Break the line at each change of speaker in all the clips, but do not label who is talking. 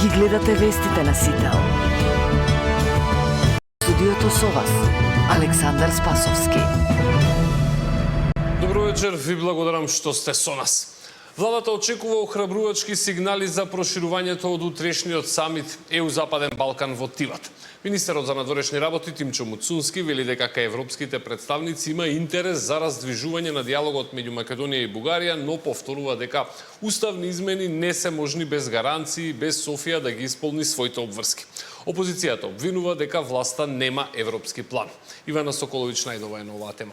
Ги гледате вестите на Сител. Студиото со вас, Александар Спасовски.
Добро вечер, ви благодарам што сте со нас. Владата очекува охрабрувачки сигнали за проширувањето од утрешниот самит ЕУ-Западен Балкан во Тиват. Министерот за надворешни работи Тимчо Муцунски вели дека кај европските представници има интерес за раздвижување на диалогот меѓу Македонија и Бугарија, но повторува дека уставни измени не се можни без гаранции, без Софија да ги исполни своите обврски. Опозицијата обвинува дека власта нема европски план. Ивана Соколович најдова е на оваа тема.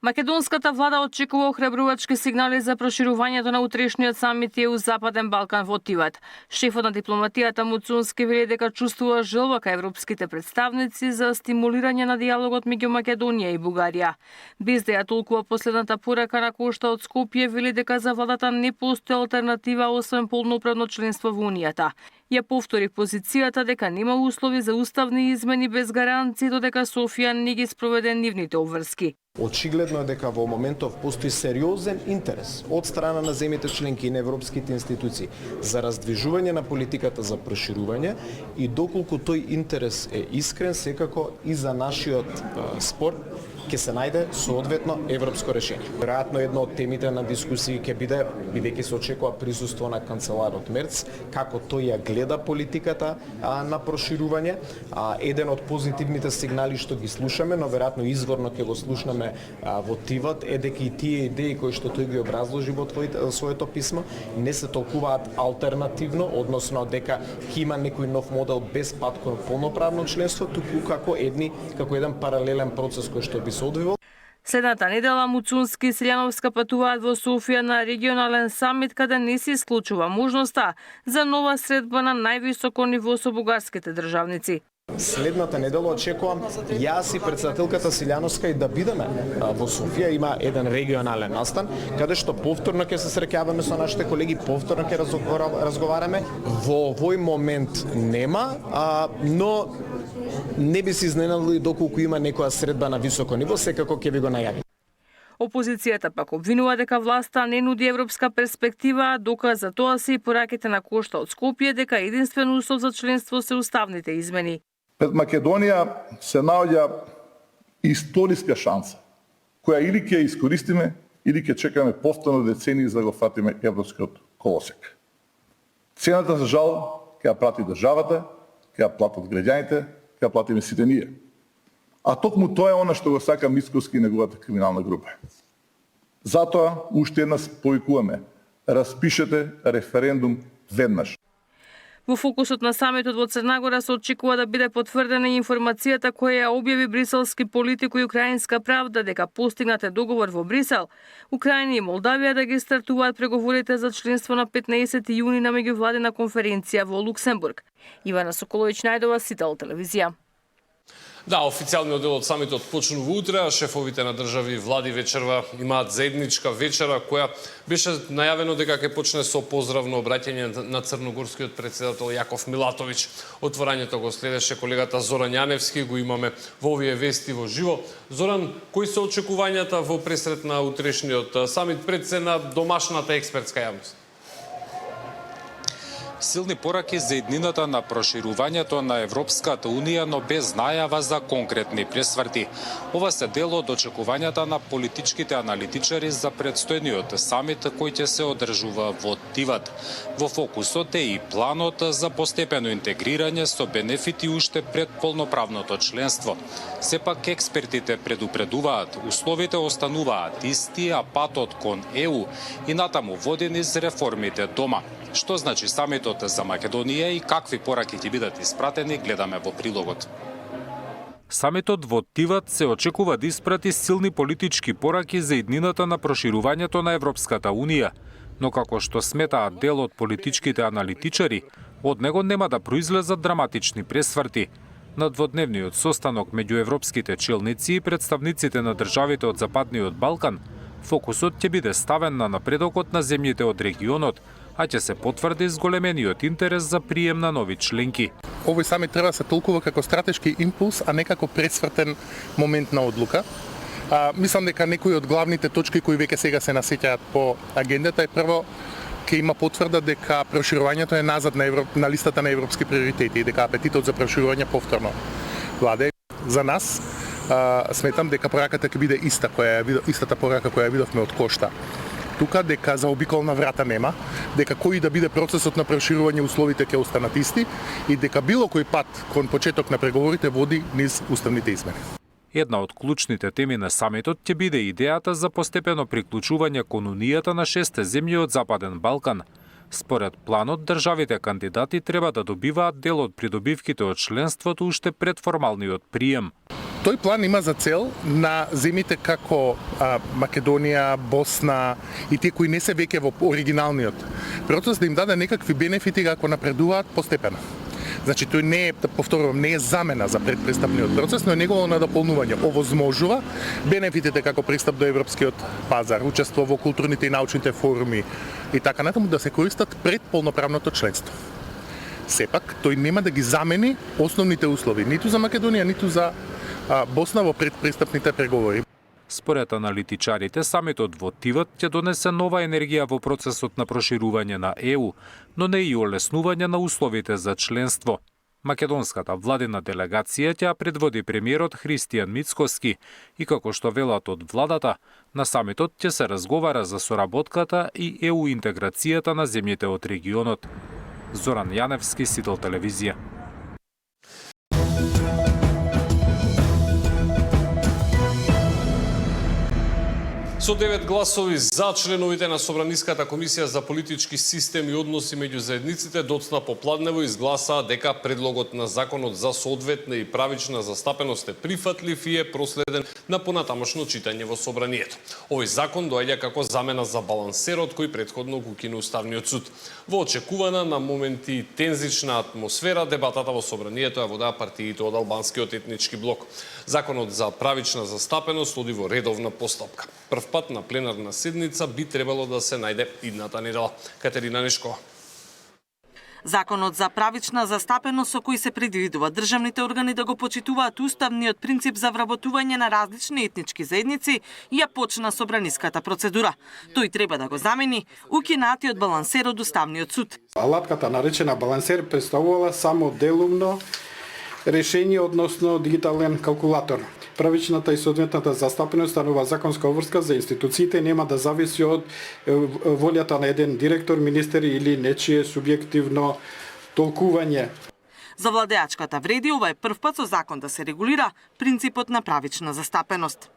Македонската влада очекува охрабрувачки сигнали за проширувањето на утрешниот самит ЕУ-Западен Балкан во Тиват. Шефот на дипломатијата Муцунски вели дека чувствува желба кај европските представници за стимулирање на диалогот меѓу Македонија и Бугарија. Без да ја толкува последната порака на Кошта од Скопје, вели дека за владата не постои алтернатива освен полноправно членство во Унијата. Ја повтори позицијата дека нема услови за уставни измени без гаранции додека Софија не ги спроведе нивните обврски.
Очигледно е дека во моментов постои сериозен интерес од страна на земјите членки и на европските институции за раздвижување на политиката за проширување и доколку тој интерес е искрен, секако и за нашиот спор ќе се најде соодветно европско решение. Веројатно една од темите на дискусии ќе биде, бидејќи се очекува присуство на канцеларот Мерц, како тој ја гледа политиката на проширување. Еден од позитивните сигнали што ги слушаме, но веројатно изворно ќе го слушнеме во Тиват, е дека и тие идеи кои што тој ги образложи во своето писмо не се толкуваат алтернативно, односно дека ќе има некој нов модел без пат кон полноправно членство, туку како еден паралелен процес кој што би се одвивал.
Следната недела Муцунски и Силјановска патуваат во Софија на регионален самит каде не се исклучува можноста за нова средба на највисоко ниво со бугарските државници.
Следната недела очекувам јас и претседателката Силјановска и да бидеме во Софија. Има еден регионален настан, каде што повторно ќе се среќаваме со нашите колеги, повторно ќе разговараме. Во овој момент нема, но не би се изненадили доколку има некоја средба на високо ниво, секако ќе ви го најавим.
Опозицијата пак обвинува дека власта не нуди европска перспектива, доказ за тоа се и пораките на Кошта од Скопје дека единствен услов за членство се уставните измени.
Пред Македонија се наоѓа историска шанса, која или ќе ја искористиме, или ќе чекаме повторно децении за да го фатиме европскиот колосек. Цената за жал ќе ја плати државата, ќе ја платат граѓаните, ќе ја платиме сите ние. А токму тоа е она што го сака Мицкоски и неговата криминална група. Затоа уште еднаш повикуваме: распишете референдум веднаш.
Во фокусот на самитот во Црна Гора се очекува да биде потврдена информацијата која ја објави бриселски политик и украинска правда дека постигнате договор во Брисел, Украина и Молдавија да ги стартуваат преговорите за членство на 15 јуни на меѓувладина конференција во Луксембург. Ивана Соколович најдова, Сител телевизија.
Да, официјалниот дел од самитот почнува утре, а шефовите на држави и влади вечерва имаат заедничка вечера која беше најавено дека ќе почне со поздравно обраќање на црногорскиот претседател Јаков Милатовиќ. Отворањето го следеше колегата Зоран Јаневски, го имаме во овие вести во живо. Зоран, кои се очекувањата во пресрет на утрешниот самит пред се на домашната експертска јавност?
Силни пораки за иднината на проширувањето на Европската Унија, но без најава за конкретни пресврти. Ова се дел од очекувањата на политичките аналитичари за предстојниот самит кој ќе се одржува во Тиват. Во фокусот е и планот за постепено интегрирање со бенефити уште пред полноправното членство. Сепак експертите предупредуваат, условите остануваат исти, а патот кон ЕУ и натаму води низ реформите дома. Што значи самитот за Македонија и какви пораки ќе бидат испратени, гледаме во прилогот.
Самитот во Тиват се очекува да испрати силни политички пораки за иднината на проширувањето на Европската Унија, но како што сметаат дел од политичките аналитичари, од него нема да произлезат драматични пресврти. На дводневниот состанок меѓу европските челници и представниците на државите од Западниот Балкан, фокусот ќе биде ставен на напредокот на земјите од регионот, а ќе се потврди зголемениот интерес за прием на нови членки.
Овој самит треба да се толкува како стратешки импулс, а не како пресвртен момент на одлука. Мислам дека некои од главните точки кои веќе сега се насеќаат по агендата е прво ќе има потврда дека проширувањето е назад на листата на европски приоритети и дека апетитот за проширување повторно владе. За нас сметам дека пораката ќе биде истата порака која видовме од Кошта. Тука дека заобиколна врата нема, дека кој да биде процесот на проширување условите ќе останат исти и дека било кој пат кон почеток на преговорите води низ уставните измени.
Една од клучните теми на самитот ќе биде идејата за постепено приклучување кон унијата на 6 земји од Западен Балкан. Според планот, државите кандидати треба да добиваат дел од придобивките од членството уште пред формалниот прием.
Тој план има за цел на земјите како Македонија, Босна и тие кои не се веќе во оригиналниот процес да им даде некакви бенефити како напредуваат постепено. Значи тој не е, повторувам, не е замена за предпристапниот процес, но е негово надополнување. Овозможува бенефитите како пристап до европскиот пазар, учество во културните и научните форуми и така натаму да се користат пред полноправното членство. Сепак, тој нема да ги замени основните услови, ниту за Македонија, ниту за Босна во предпристапните преговори.
Според аналитичарите, самитот во Тиват ќе донесе нова енергија во процесот на проширување на ЕУ, но не и олеснување на условите за членство. Македонската владина делегација ќе предводи премиерот Христијан Мицкоски и како што велат од владата, на самитот ќе се разговара за соработката и ЕУ интеграцијата на земјите од регионот. Зоран Јаневски, Сител телевизија.
Со 9 гласови за, членовите на Собраниската комисија за политички систем и односи меѓу заедниците доцна попладнево изгласаа дека предлогот на законот за соодветна и правична застапеност е прифатлив и е проследен на понатамошно читање во Собранието. Овој закон доаѓа како замена за балансерот кој претходно го укина Уставниот суд. Во очекувана на моменти тензична атмосфера, дебатата во Собранието ја водаа партиите од албанскиот етнички блок. Законот за правична застапеност оди во редовна постапка. Прв пат на пленарна седница би требало да се најде идната недела. Катерина Нешкова.
Законот за правична застапеност со кој се предвидува државните органи да го почитуваат уставниот принцип за вработување на различни етнички заедници ја почна собраниската процедура. Тој треба да го замени укинатиот балансер од Уставниот суд.
Алатката наречена балансер представувала само делумно решение односно дигитален калкулатор. Правичната и соодветната застапеност станува законска обврска за институциите, нема да зависи од волјата на еден директор, министер или нечие субјективно толкување.
За владеачката вреди ова е прв пат со закон да се регулира принципот на правична застапеност.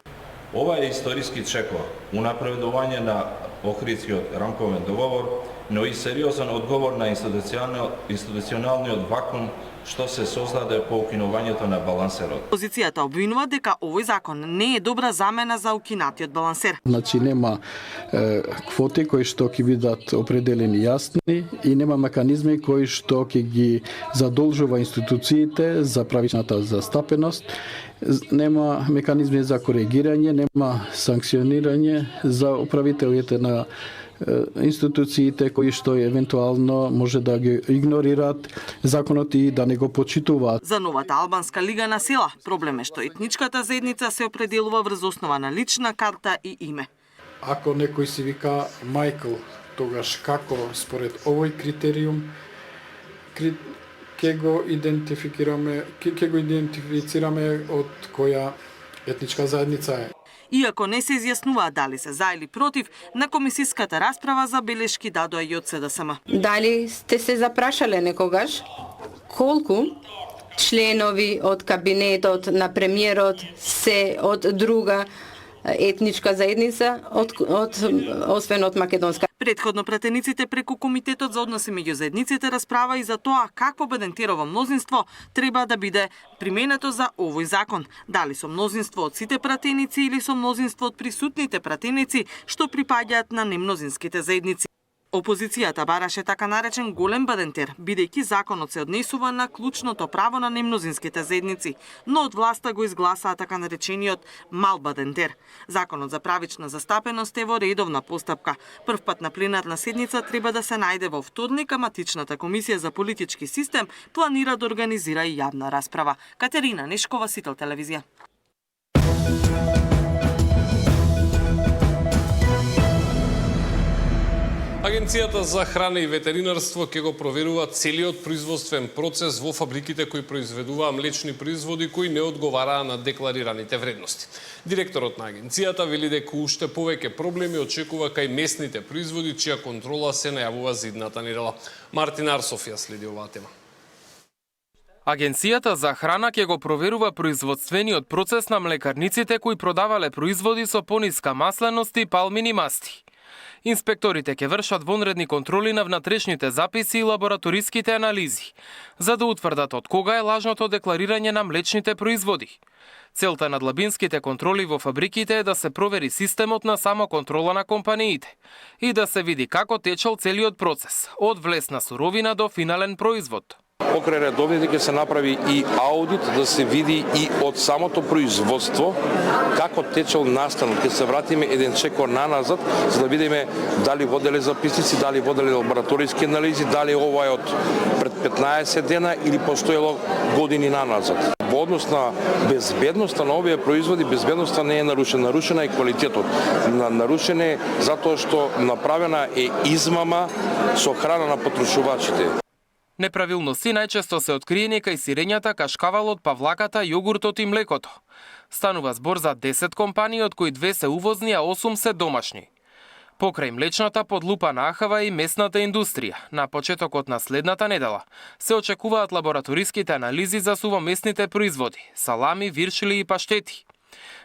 Ова е историски чекор, унапредување на Охридскиот рамковен договор, но и сериозен одговор на институционалниот вакуум што се создаде по укинувањето на балансерот.
Опозицијата обвинува дека овој закон не е добра замена за укинатиот балансер.
Значи нема квоти кои што ќе бидат определени јасни и нема механизми кои што ќе ги задолжува институциите за правичната застапеност. Нема механизми за коригирање, нема санкционирање за управителите на институциите кои што евентуално може да ги игнорираат законот и да не го почитуваат.
За новата албанска лига на сила, проблем е што етничката заедница се определува врз основа на лична карта и име.
Ако некој си вика Майкл, тогаш како според овој критериум ќе го идентифицираме од која етничка заедница е.
Иако не се изјаснува дали се за или против, на комисиската расправа забелешки дадоа и од СДСМ.
Дали сте се запрашале некогаш колку членови од кабинетот на премиерот се од друга етничка заедница, освен од македонска?
Предходно пратениците преку Комитетот за односи меѓу заедниците расправа и за тоа какво бедентерово мнозинство треба да биде применето за овој закон. Дали со мнозинство од сите пратеници или со мнозинство од присутните пратеници што припаѓаат на немнозинските заедници. Опозицијата бараше така наречен голем бадентер, бидејќи законот се однесува на клучното право на немнозинските заедници, но од власта го изгласаа така наречениот мал бадентер. Законот за правична застапеност е во редовна постапка. Прв пат на пленарна седница треба да се најде во вторник, а матичната комисија за политички систем планира да организира и јавна расправа. Катерина Нешкова, Сител телевизија.
Агенцијата за храна и ветеринарство ќе го проверува целиот производствен процес во фабриките кои произведуваа млечни производи кои не одговараа на декларираните вредности. Директорот на агенцијата вели дека уште повеќе проблеми очекува кај местните производи чија контрола се најавува за идната недела. Мартин Арсов ја следи оваа тема.
Агенцијата за храна ќе го проверува производствениот процес на млекарниците кои продавале производи со пониска масленост и палмини масти. Инспекторите ќе вршат вонредни контроли на внатрешните записи и лабораториските анализи, за да утврдат од кога е лажното декларирање на млечните производи. Целта на длабинските контроли во фабриките е да се провери системот на самоконтрола на компаниите и да се види како течел целиот процес, од влезна суровина до финален производ.
Покрај редовните ќе се направи и аудит да се види и од самото производство како течел настанот. Ќе се вратиме еден чекор наназад за да видиме дали воделе записници, дали воделе лабораториски анализи, дали ова е од пред 15 дена или постоело години наназад. Во однос на безбедноста на овие производи, безбедноста не е нарушена, нарушена е квалитетот. Нарушена е затоа што направена е измама со храна на потрошувачите.
Неправилности најчесто се откриени кај сирењата, кашкавалот, павлаката, јогуртот и млекото. Станува збор за 10 компании, од кои 2 се увозни, а 8 се домашни. Покрај млечната под лупа на АХВ и местната индустрија, на почетокот на следната недела, се очекуваат лабораториските анализи за сувоместните производи, салами, виршили и паштети.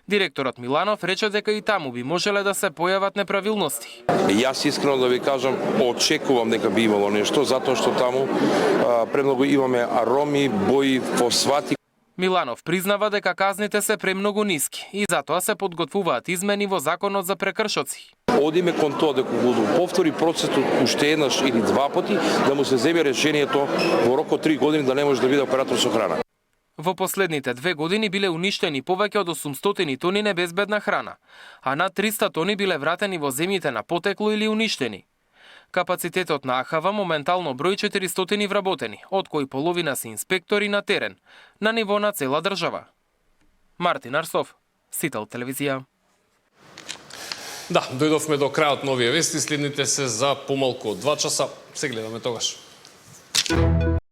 Директорот Миланов рече дека и таму би можеле да се појават неправилности.
Јас искрено да ви кажам, очекувам дека би имало нешто, затоа што таму премногу имаме ароми, бои, фосфати.
Миланов признава дека казните се премногу ниски и затоа се подготвуваат измени во законот за прекршоци.
Одиме кон тоа дека го повтори процесот уште еднаш или два пати, да му се земе решението во рок од 3 години да не може да биде оператор со храна.
Во последните 2 години биле уништени повеќе од 800 тони небезбедна храна, а над 300 тони биле вратени во земјите на потекло или уништени. Капацитетот на АХВ моментално брои 400 вработени, од кои половина се инспектори на терен, на ниво на цела држава. Мартин Арсов, Сител телевизија.
Да, дојдовме до крајот на овие вести, следните се за помалку од 2 часа. Се гледаме тогаш.